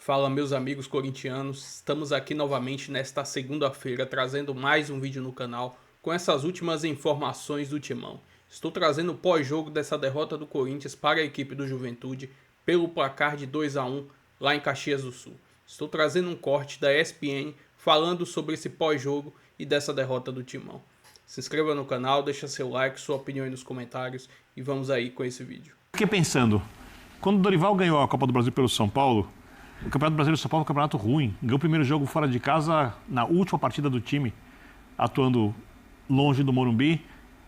Fala, meus amigos corintianos, estamos aqui novamente nesta segunda-feira trazendo mais um vídeo no canal com essas últimas informações do Timão. Estou trazendo o pós-jogo dessa derrota do Corinthians para a equipe do Juventude pelo placar de 2-1 lá em Caxias do Sul. Estou trazendo um corte da ESPN falando sobre esse pós-jogo e dessa derrota do Timão. Se inscreva no canal, deixa seu like, sua opinião aí nos comentários e vamos aí com esse vídeo. Fiquei pensando, quando o Dorival ganhou a Copa do Brasil pelo São Paulo, o Campeonato Brasileiro do São Paulo é um campeonato ruim. Ganhou o primeiro jogo fora de casa na última partida do time, atuando longe do Morumbi,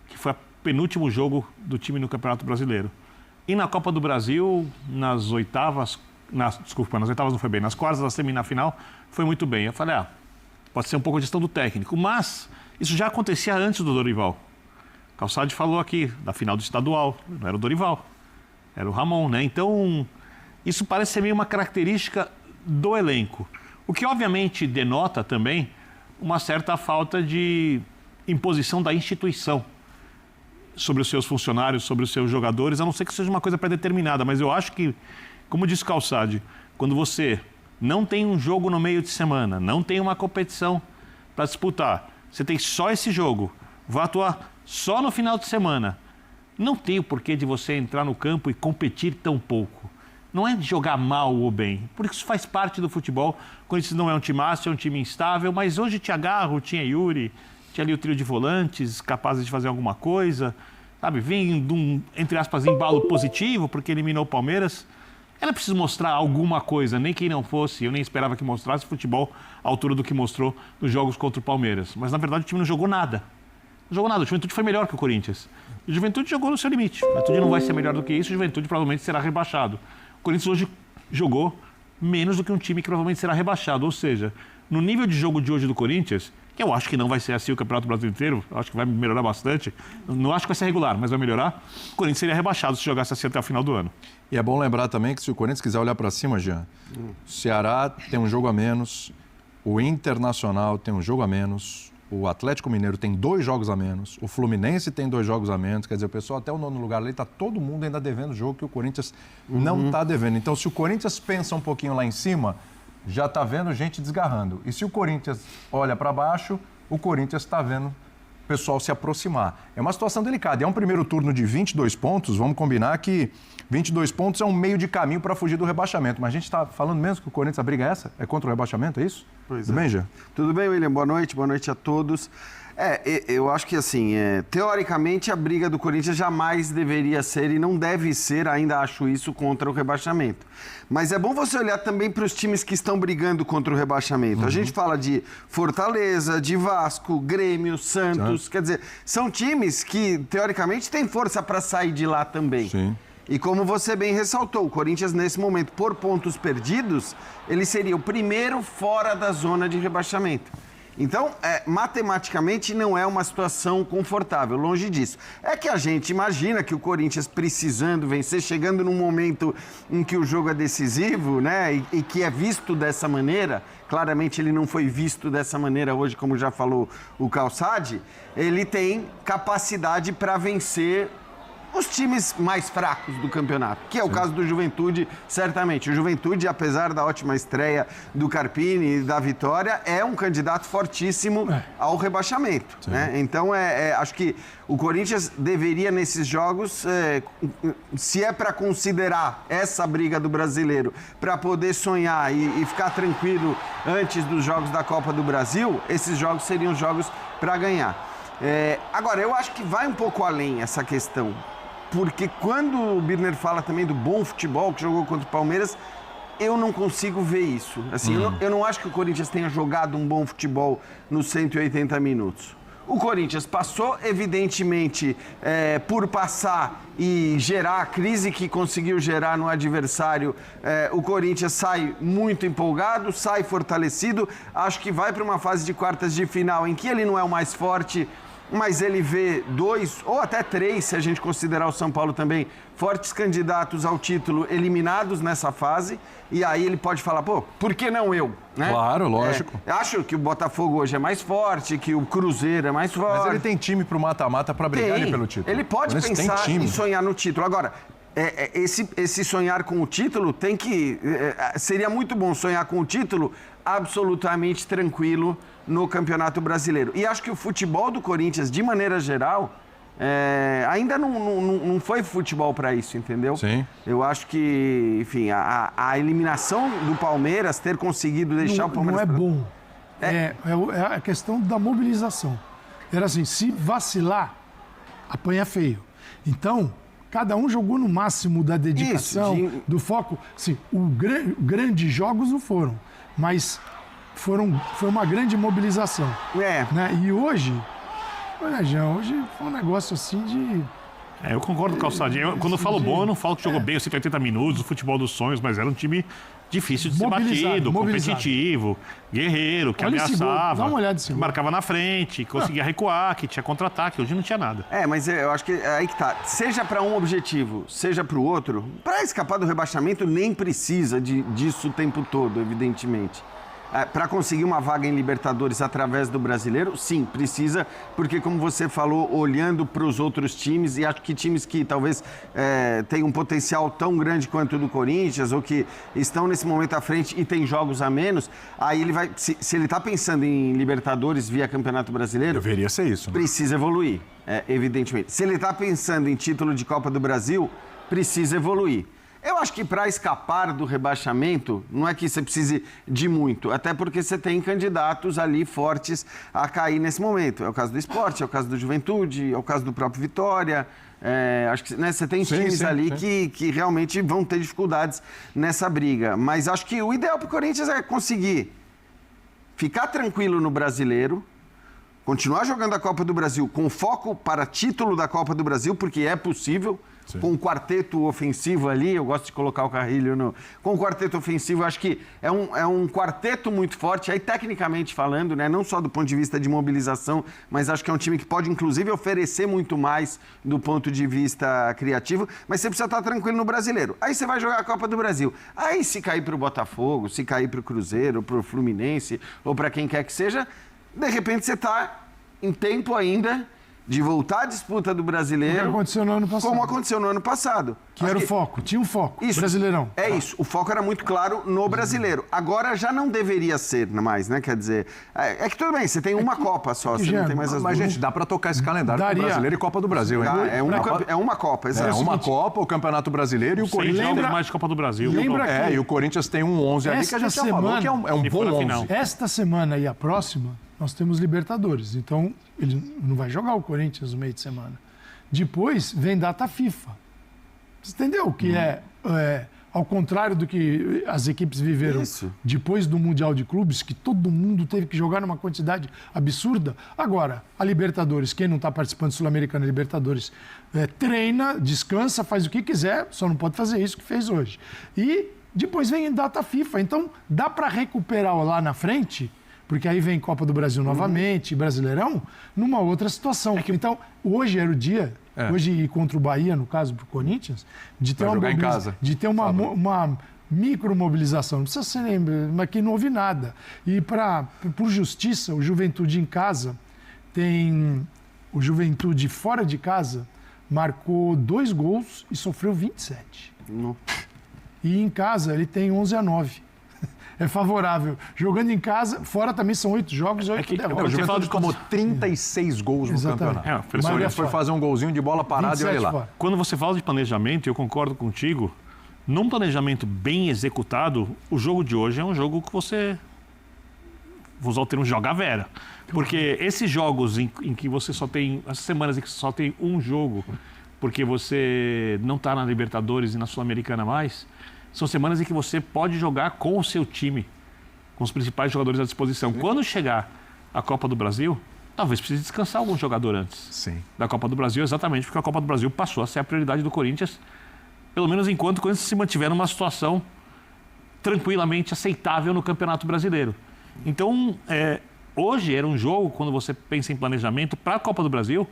que foi o penúltimo jogo do time no Campeonato Brasileiro. E na Copa do Brasil, nas oitavas não foi bem, nas quartas da semi na final, foi muito bem. Eu falei, pode ser um pouco a gestão do técnico, mas isso já acontecia antes do Dorival. Calçade falou aqui da final do estadual, não era o Dorival, era o Ramon, né? Então, isso parece ser meio uma característica do elenco. O que obviamente denota também uma certa falta de imposição da instituição sobre os seus funcionários, sobre os seus jogadores, a não ser que seja uma coisa pré-determinada. Mas eu acho que, como disse Calçade, quando você não tem um jogo no meio de semana, não tem uma competição para disputar, você tem só esse jogo, vai atuar só no final de semana, não tem o porquê de você entrar no campo e competir tão pouco. Não é de jogar mal ou bem, porque isso faz parte do futebol. O Corinthians não é um timaço, é um time instável, mas hoje tinha Garro, tinha Yuri, tinha ali o trio de volantes capazes de fazer alguma coisa, sabe? Vem de um, entre aspas, embalo positivo, porque eliminou o Palmeiras. Era preciso mostrar alguma coisa, nem quem não fosse, eu nem esperava que mostrasse futebol à altura do que mostrou nos jogos contra o Palmeiras. Mas, na verdade, o time não jogou nada. Não jogou nada, o Juventude foi melhor que o Corinthians. O Juventude jogou no seu limite. O Juventude não vai ser melhor do que isso, o Juventude provavelmente será rebaixado. O Corinthians hoje jogou menos do que um time que provavelmente será rebaixado. Ou seja, no nível de jogo de hoje do Corinthians, que eu acho que não vai ser assim o Campeonato Brasileiro inteiro, acho que vai melhorar bastante, não acho que vai ser regular, mas vai melhorar, o Corinthians seria rebaixado se jogasse assim até o final do ano. E é bom lembrar também que se o Corinthians quiser olhar para cima, Jean, o Ceará tem um jogo a menos, o Internacional tem um jogo a menos, o Atlético Mineiro tem 2 jogos a menos, o Fluminense tem 2 jogos a menos, quer dizer, o pessoal até o 9º lugar ali está todo mundo ainda devendo jogo que o Corinthians não está devendo. Então, se o Corinthians pensa um pouquinho lá em cima, já está vendo gente desgarrando. E se o Corinthians olha para baixo, o Corinthians está vendo o pessoal se aproximar. É uma situação delicada. É um primeiro turno de 22 pontos, vamos combinar que 22 pontos é um meio de caminho para fugir do rebaixamento. Mas a gente está falando mesmo que o Corinthians, a briga é essa? É contra o rebaixamento, é isso? Pois Tudo bem, Jean? Tudo bem, William? Boa noite a todos. Eu acho que assim, teoricamente a briga do Corinthians jamais deveria ser e não deve ser, ainda acho isso, contra o rebaixamento. Mas é bom você olhar também para os times que estão brigando contra o rebaixamento. A gente fala de Fortaleza, de Vasco, Grêmio, Santos, quer dizer, são times que teoricamente têm força para sair de lá também. Sim. E como você bem ressaltou, o Corinthians nesse momento, por pontos perdidos, ele seria o primeiro fora da zona de rebaixamento. Então, matematicamente, não é uma situação confortável, longe disso. É que a gente imagina que o Corinthians precisando vencer, chegando num momento em que o jogo é decisivo, né, e que é visto dessa maneira, claramente ele não foi visto dessa maneira hoje, como já falou o Calçade, ele tem capacidade para vencer os times mais fracos do campeonato, que é o caso do Juventude, certamente. O Juventude, apesar da ótima estreia do Carpini e da vitória, é um candidato fortíssimo ao rebaixamento, né? Então, acho que o Corinthians deveria, nesses jogos, se é para considerar essa briga do brasileiro, para poder sonhar e ficar tranquilo antes dos jogos da Copa do Brasil, esses jogos seriam jogos para ganhar. Agora, eu acho que vai um pouco além essa questão. Porque quando o Birner fala também do bom futebol que jogou contra o Palmeiras, eu não consigo ver isso. Assim, eu não acho que o Corinthians tenha jogado um bom futebol nos 180 minutos. O Corinthians passou, evidentemente, por passar e gerar a crise que conseguiu gerar no adversário. O Corinthians sai muito empolgado, sai fortalecido. Acho que vai para uma fase de quartas de final em que ele não é o mais forte, mas ele vê 2 ou até 3, se a gente considerar o São Paulo também, fortes candidatos ao título eliminados nessa fase, e aí ele pode falar, por que não eu? Né? Claro, lógico. Acho que o Botafogo hoje é mais forte, que o Cruzeiro é mais forte. Mas ele tem time pro mata-mata para brigar ali pelo título. Ele pode pensar e sonhar no título. Agora, esse sonhar com o título tem que... seria muito bom sonhar com o título absolutamente tranquilo no Campeonato Brasileiro. E acho que o futebol do Corinthians, de maneira geral, ainda não foi futebol para isso, entendeu? Sim. Eu acho que, enfim, a eliminação do Palmeiras, ter conseguido deixar o Palmeiras... Não é bom. É a questão da mobilização. Era assim, se vacilar, apanha feio. Então, cada um jogou no máximo da dedicação, do foco. Assim, grandes jogos não foram, mas foi uma grande mobilização. Né? E hoje, olha, Jean, hoje foi um negócio assim de... Eu concordo com o Calçadinho. Quando eu falo bom, eu não falo que jogou bem os 180 minutos, o futebol dos sonhos, mas era um time difícil de ser batido, competitivo, guerreiro, que ameaçava, dá uma olhada nesse gol. Marcava na frente, conseguia recuar, que tinha contra-ataque. Hoje não tinha nada. Mas eu acho que é aí que tá. Seja para um objetivo, seja para o outro, para escapar do rebaixamento nem precisa disso o tempo todo, evidentemente. Para conseguir uma vaga em Libertadores através do Brasileiro, sim, precisa, porque como você falou, olhando para os outros times, e acho que times que talvez tenham um potencial tão grande quanto o do Corinthians, ou que estão nesse momento à frente e tem jogos a menos, aí ele vai, se ele está pensando em Libertadores via Campeonato Brasileiro... Deveria ser isso, né? Precisa evoluir, evidentemente. Se ele está pensando em título de Copa do Brasil, precisa evoluir. Eu acho que para escapar do rebaixamento, não é que você precise de muito, até porque você tem candidatos ali fortes a cair nesse momento. É o caso do Sport, é o caso do Juventude, é o caso do próprio Vitória. Acho que você tem times ali que realmente vão ter dificuldades nessa briga. Mas acho que o ideal para o Corinthians é conseguir ficar tranquilo no Brasileiro, continuar jogando a Copa do Brasil com foco para título da Copa do Brasil, porque é possível. Sim. Com um quarteto ofensivo ali, eu gosto de colocar o Carrilho com um quarteto ofensivo, acho que é um quarteto muito forte, aí tecnicamente falando, né? Não só do ponto de vista de mobilização, mas acho que é um time que pode inclusive oferecer muito mais do ponto de vista criativo, mas você precisa estar tranquilo no Brasileiro. Aí você vai jogar a Copa do Brasil. Aí se cair para o Botafogo, se cair para o Cruzeiro, para o Fluminense, ou para quem quer que seja, de repente você está em tempo ainda de voltar à disputa do Brasileiro. Como aconteceu no ano passado. Como aconteceu no ano passado. Que era o foco, tinha um foco. Isso, Brasileirão. Isso, o foco era muito claro no Brasileiro. Agora já não deveria ser mais, né? Quer dizer, é que tudo bem, você tem uma Copa só, você não tem mais as duas. Mas, gente, dá para tocar esse calendário com Brasileiro e Copa do Brasil, hein? É uma Copa, exato. É uma Copa, o Campeonato Brasileiro e o Corinthians... Lembra mais de Copa do Brasil. E o Corinthians tem um 11 ali que a gente já falou que é um bom 11. Esta semana e a próxima, nós temos Libertadores. Então, ele não vai jogar o Corinthians no meio de semana. Depois vem data FIFA. Você entendeu? Que ao contrário do que as equipes viveram depois do Mundial de Clubes, que todo mundo teve que jogar numa quantidade absurda. Agora, a Libertadores, quem não está participando do Sul-Americana Libertadores, treina, descansa, faz o que quiser, só não pode fazer isso que fez hoje. E depois vem data FIFA. Então, dá para recuperar lá na frente... Porque aí vem Copa do Brasil novamente, Brasileirão, numa outra situação. Então, hoje era o dia, hoje e contra o Bahia, no caso, para o Corinthians, de ter uma micromobilização. Não precisa ser, mas que não houve nada. E, por justiça, o Juventude em casa tem... O Juventude fora de casa marcou 2 gols e sofreu 27. E em casa ele tem 11-9. É favorável. Jogando em casa, fora também são 8 jogos e 8 derrotas. O Juventude tomou 36 gols no campeonato. Foi fazer um golzinho de bola parada e olha lá. Fora. Quando você fala de planejamento, eu concordo contigo, num planejamento bem executado, o jogo de hoje é um jogo que você... Vou usar o termo joga a vera. Porque esses jogos em que você só tem... As semanas em que você só tem um jogo, porque você não está na Libertadores e na Sul-Americana mais... São semanas em que você pode jogar com o seu time, com os principais jogadores à disposição. Quando chegar a Copa do Brasil, talvez precise descansar algum jogador antes da Copa do Brasil, exatamente porque a Copa do Brasil passou a ser a prioridade do Corinthians, pelo menos enquanto o Corinthians se mantiver numa situação tranquilamente aceitável no Campeonato Brasileiro. Então, hoje era um jogo, quando você pensa em planejamento, para a Copa do Brasil,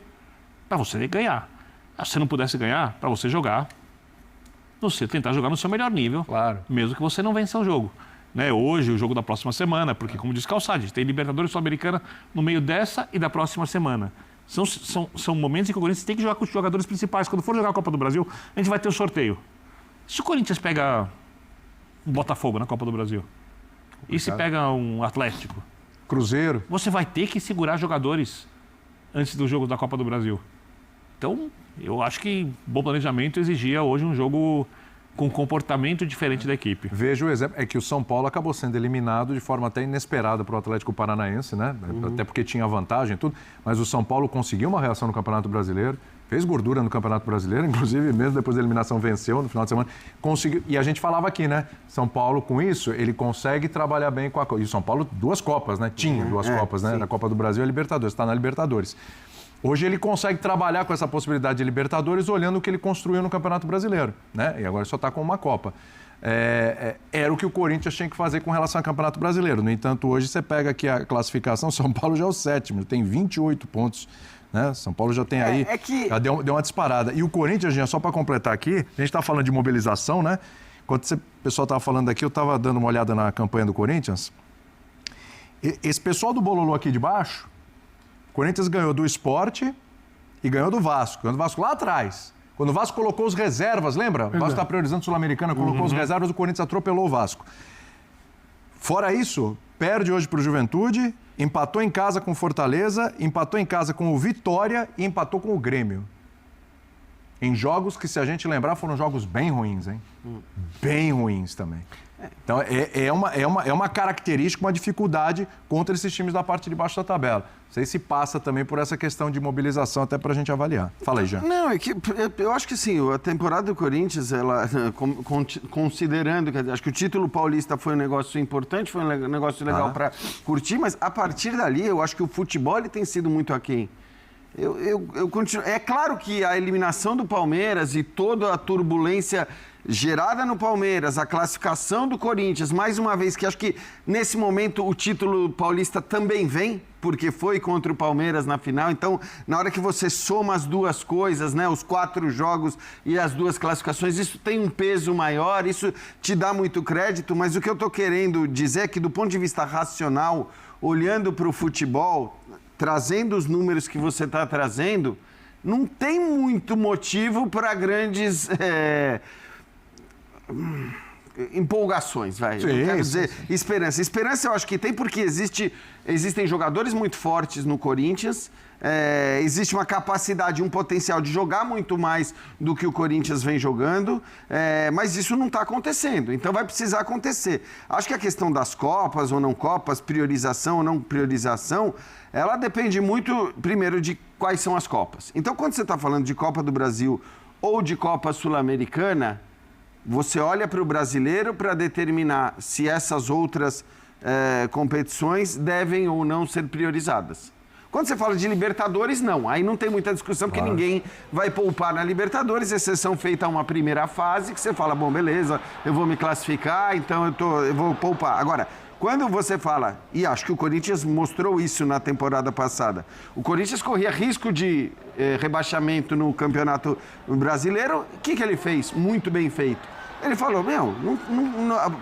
para você ganhar. Se você não pudesse ganhar, para você jogar... Você tentar jogar no seu melhor nível, mesmo que você não vença o jogo. Hoje, o jogo da próxima semana, porque, como disse Calçade, tem Libertadores Sul-Americana no meio dessa e da próxima semana. São momentos em que o Corinthians tem que jogar com os jogadores principais. Quando for jogar a Copa do Brasil, a gente vai ter um sorteio. Se o Corinthians pega um Botafogo na Copa do Brasil, e se pega um Atlético, Cruzeiro. você vai ter que segurar jogadores antes do jogo da Copa do Brasil. Então, eu acho que bom planejamento exigia hoje um jogo com comportamento diferente da equipe. Veja o exemplo, é que o São Paulo acabou sendo eliminado de forma até inesperada para o Atlético Paranaense, né? Até porque tinha vantagem e tudo, mas o São Paulo conseguiu uma reação no Campeonato Brasileiro, fez gordura no Campeonato Brasileiro, inclusive mesmo depois da eliminação venceu no final de semana, conseguiu, e a gente falava aqui, né? São Paulo com isso, ele consegue trabalhar bem com a Copa. E o São Paulo 2 Copas, né? Tinha 2 Copas, né? Na Copa do Brasil e a Libertadores, está na Libertadores. Hoje ele consegue trabalhar com essa possibilidade de Libertadores olhando o que ele construiu no Campeonato Brasileiro, né? E agora só está com uma Copa. Era o que o Corinthians tinha que fazer com relação ao Campeonato Brasileiro. No entanto, hoje você pega aqui a classificação, São Paulo já é o 7º, tem 28 pontos. Né? São Paulo já tem aí, já deu uma disparada. E o Corinthians, gente, só para completar aqui, a gente está falando de mobilização, né? Enquanto o pessoal estava falando aqui, eu estava dando uma olhada na campanha do Corinthians. Esse pessoal do Bololô aqui de baixo, o Corinthians ganhou do Sport e ganhou do Vasco. Ganhou do Vasco lá atrás. Quando o Vasco colocou os reservas, lembra? O Vasco está priorizando Sul-Americana, colocou os reservas, o Corinthians atropelou o Vasco. Fora isso, perde hoje para o Juventude, empatou em casa com o Fortaleza, empatou em casa com o Vitória e empatou com o Grêmio. Em jogos que, se a gente lembrar, foram jogos bem ruins, hein? Bem ruins também. Então, é uma característica, uma dificuldade contra esses times da parte de baixo da tabela. Não sei se passa também por essa questão de mobilização até para a gente avaliar. Fala aí, Jean. Não, é que eu acho que sim, a temporada do Corinthians, ela, considerando que acho que o título paulista foi um negócio importante, foi um negócio legal para curtir, mas a partir dali eu acho que o futebol ele tem sido muito aquém. Eu continuo. É claro que a eliminação do Palmeiras e toda a turbulência gerada no Palmeiras, a classificação do Corinthians, mais uma vez, que acho que nesse momento o título paulista também vem, porque foi contra o Palmeiras na final. Então, na hora que você soma as duas coisas, né, os 4 jogos e as 2 classificações, isso tem um peso maior, isso te dá muito crédito, mas o que eu estou querendo dizer é que, do ponto de vista racional, olhando para o futebol, trazendo os números que você está trazendo, não tem muito motivo para grandes empolgações, vai. Eu quero dizer esperança. Esperança eu acho que tem porque existem jogadores muito fortes no Corinthians, existe uma capacidade, um potencial de jogar muito mais do que o Corinthians vem jogando, mas isso não está acontecendo, então vai precisar acontecer. Acho que a questão das Copas ou não Copas, priorização ou não priorização, ela depende muito, primeiro, de quais são as Copas. Então, quando você está falando de Copa do Brasil ou de Copa Sul-Americana, você olha para o brasileiro para determinar se essas outras competições devem ou não ser priorizadas. Quando você fala de Libertadores, não. Aí não tem muita discussão, porque ninguém vai poupar na Libertadores, exceção feita a uma primeira fase, que você fala, bom, beleza, eu vou me classificar, então eu vou poupar. Agora, quando você fala, e acho que o Corinthians mostrou isso na temporada passada, o Corinthians corria risco de rebaixamento no Campeonato Brasileiro, o que ele fez? Muito bem feito. Ele falou,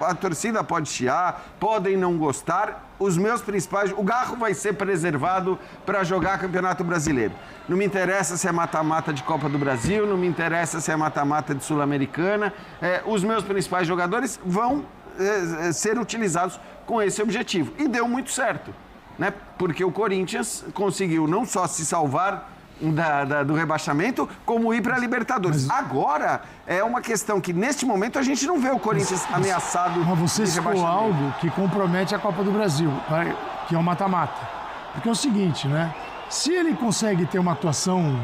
a torcida pode chiar, podem não gostar, os meus principais... O Garro vai ser preservado para jogar Campeonato Brasileiro. Não me interessa se é mata-mata de Copa do Brasil, não me interessa se é mata-mata de Sul-Americana. Os meus principais jogadores vão ser utilizados com esse objetivo. E deu muito certo, né? Porque o Corinthians conseguiu não só se salvar do rebaixamento, como ir para a Libertadores. Agora, é uma questão que, neste momento, a gente não vê o Corinthians ameaçado de rebaixamento. Mas você citou algo que compromete a Copa do Brasil, que é o mata-mata. Porque é o seguinte, né? Se ele consegue ter uma atuação,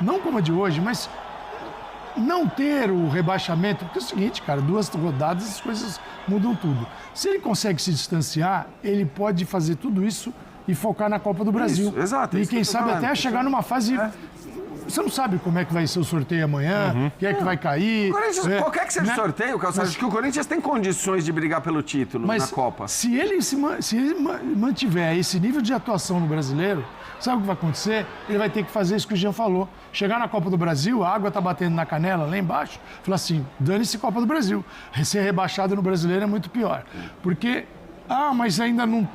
não como a de hoje, mas não ter o rebaixamento, porque é o seguinte, cara, 2 rodadas as coisas mudam tudo. Se ele consegue se distanciar, ele pode fazer tudo isso e focar na Copa do Brasil. Isso, exato. E quem sabe até chegar numa fase... Você não sabe como é que vai ser o sorteio amanhã, quem é que vai cair. Qualquer que seja o sorteio, acho que o Corinthians tem condições de brigar pelo título na Copa. Se ele mantiver esse nível de atuação no brasileiro, sabe o que vai acontecer? Ele vai ter que fazer isso que o Jean falou. Chegar na Copa do Brasil, a água tá batendo na canela lá embaixo, falar assim, dane-se Copa do Brasil. Ser rebaixado no brasileiro é muito pior. Porque... mas ainda não...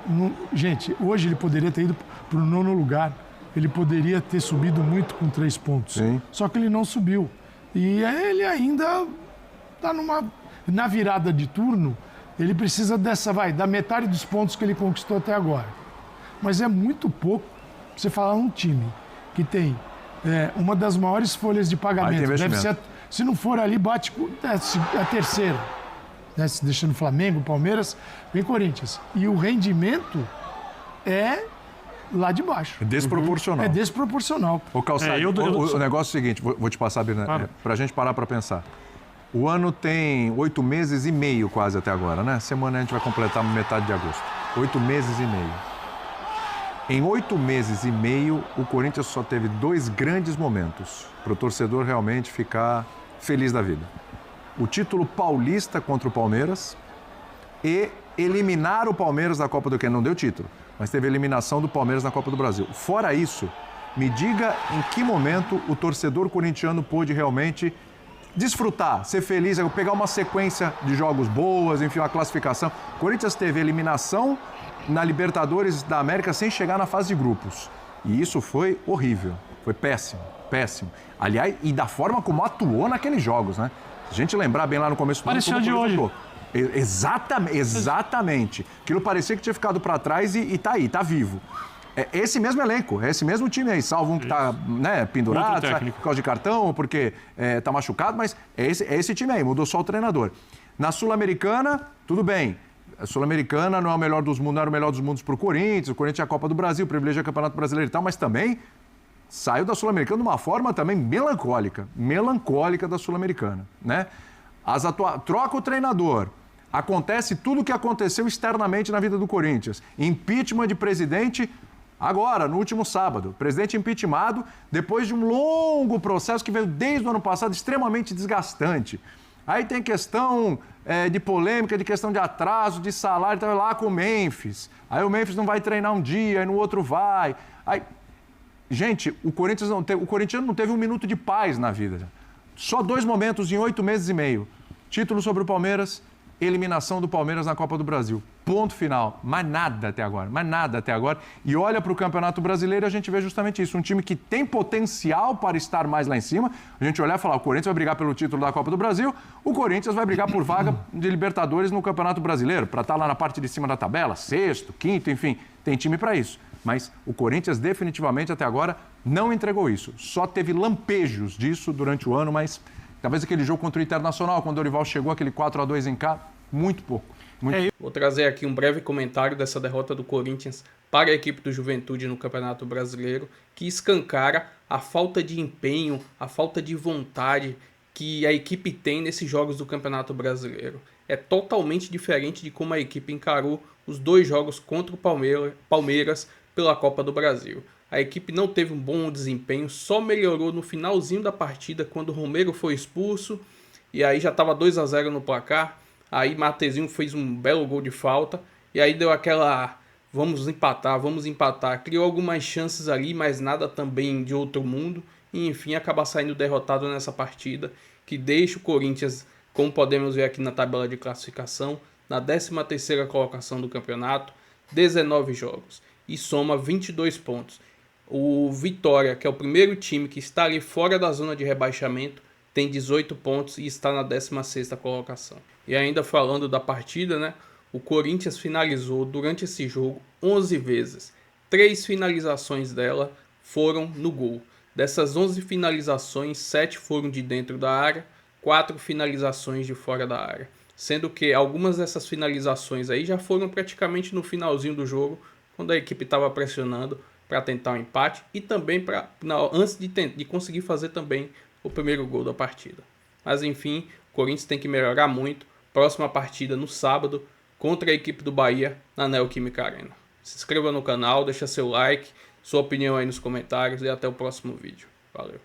Gente, hoje ele poderia ter ido para o 9º lugar. ele poderia ter subido muito com 3 pontos. Sim. Só que ele não subiu. E ele ainda está na virada de turno, ele precisa da metade dos pontos que ele conquistou até agora. Mas é muito pouco você falar um time que tem uma das maiores folhas de pagamento. Deve ser, se não for ali, bate a terceira. Né? Se deixando Flamengo, Palmeiras, vem Corinthians. E o rendimento é lá de baixo. É desproporcional. É desproporcional. Ô, Calçade, o negócio é o seguinte, vou te passar, Bernardo, pra gente parar pra pensar. O ano tem 8 meses e meio quase até agora, né? Semana a gente vai completar metade de agosto. 8 meses e meio. Em 8 meses e meio, o Corinthians só teve 2 grandes momentos para o torcedor realmente ficar feliz da vida. O título paulista contra o Palmeiras e eliminar o Palmeiras da Copa do Brasil. Não deu título, mas teve a eliminação do Palmeiras na Copa do Brasil. Fora isso, me diga em que momento o torcedor corintiano pôde realmente desfrutar, ser feliz, pegar uma sequência de jogos boas, enfim, uma classificação. O Corinthians teve eliminação na Libertadores da América sem chegar na fase de grupos. E isso foi horrível, foi péssimo, péssimo. Aliás, e da forma como atuou naqueles jogos, né? Se a gente lembrar bem lá no começo do ano, parecia de hoje. Exatamente. Aquilo parecia que tinha ficado para trás e tá aí, tá vivo. É esse mesmo elenco, é esse mesmo time aí, salvo um que tá, né, pendurado, por causa de cartão, ou porque tá machucado, mas é esse time aí, mudou só o treinador. Na Sul-Americana, tudo bem. A Sul-Americana não é o melhor dos mundos, não era o melhor dos mundos pro Corinthians, o Corinthians é a Copa do Brasil, privilegia o Campeonato Brasileiro e tal, mas também saiu da Sul-Americana de uma forma também melancólica da Sul-Americana, né? Troca o treinador. Acontece tudo o que aconteceu externamente na vida do Corinthians. Impeachment de presidente agora, no último sábado. Presidente impeachmentado depois de um longo processo que veio desde o ano passado extremamente desgastante. Aí tem questão de polêmica, de questão de atraso, de salário, tá lá com o Memphis. Aí o Memphis não vai treinar um dia, aí no outro vai. Aí... Gente, o corintiano não teve um minuto de paz na vida. Só 2 momentos em 8 meses e meio. Título sobre o Palmeiras, eliminação do Palmeiras na Copa do Brasil. Ponto final. Mais nada até agora. E olha para o Campeonato Brasileiro e a gente vê justamente isso. Um time que tem potencial para estar mais lá em cima. A gente olhar e falar, o Corinthians vai brigar pelo título da Copa do Brasil, o Corinthians vai brigar por vaga de Libertadores no Campeonato Brasileiro, para estar lá na parte de cima da tabela, 6º, 5º, enfim, tem time para isso. Mas o Corinthians definitivamente até agora não entregou isso. Só teve lampejos disso durante o ano, mas talvez aquele jogo contra o Internacional, quando o Dorival chegou, aquele 4-2 em cá, muito pouco. Vou trazer aqui um breve comentário dessa derrota do Corinthians para a equipe do Juventude no Campeonato Brasileiro, que escancara a falta de empenho, a falta de vontade que a equipe tem nesses jogos do Campeonato Brasileiro. É totalmente diferente de como a equipe encarou os 2 jogos contra o Palmeiras pela Copa do Brasil. A equipe não teve um bom desempenho, só melhorou no finalzinho da partida quando o Romero foi expulso e aí já estava 2-0 no placar. Aí Mathezinho fez um belo gol de falta e aí deu aquela vamos empatar. Criou algumas chances ali, mas nada também de outro mundo e enfim acaba saindo derrotado nessa partida que deixa o Corinthians, como podemos ver aqui na tabela de classificação, na 13ª colocação do campeonato, 19 jogos e soma 22 pontos. O Vitória, que é o primeiro time que está ali fora da zona de rebaixamento, tem 18 pontos e está na 16ª colocação. E ainda falando da partida, né? O Corinthians finalizou durante esse jogo 11 vezes. 3 finalizações dela foram no gol. Dessas 11 finalizações, 7 foram de dentro da área, 4 finalizações de fora da área. Sendo que algumas dessas finalizações aí já foram praticamente no finalzinho do jogo, quando a equipe estava pressionando para tentar um empate e também antes de conseguir fazer também o primeiro gol da partida. Mas enfim, o Corinthians tem que melhorar muito. Próxima partida no sábado contra a equipe do Bahia na Neoquímica Arena. Se inscreva no canal, deixa seu like, sua opinião aí nos comentários e até o próximo vídeo. Valeu!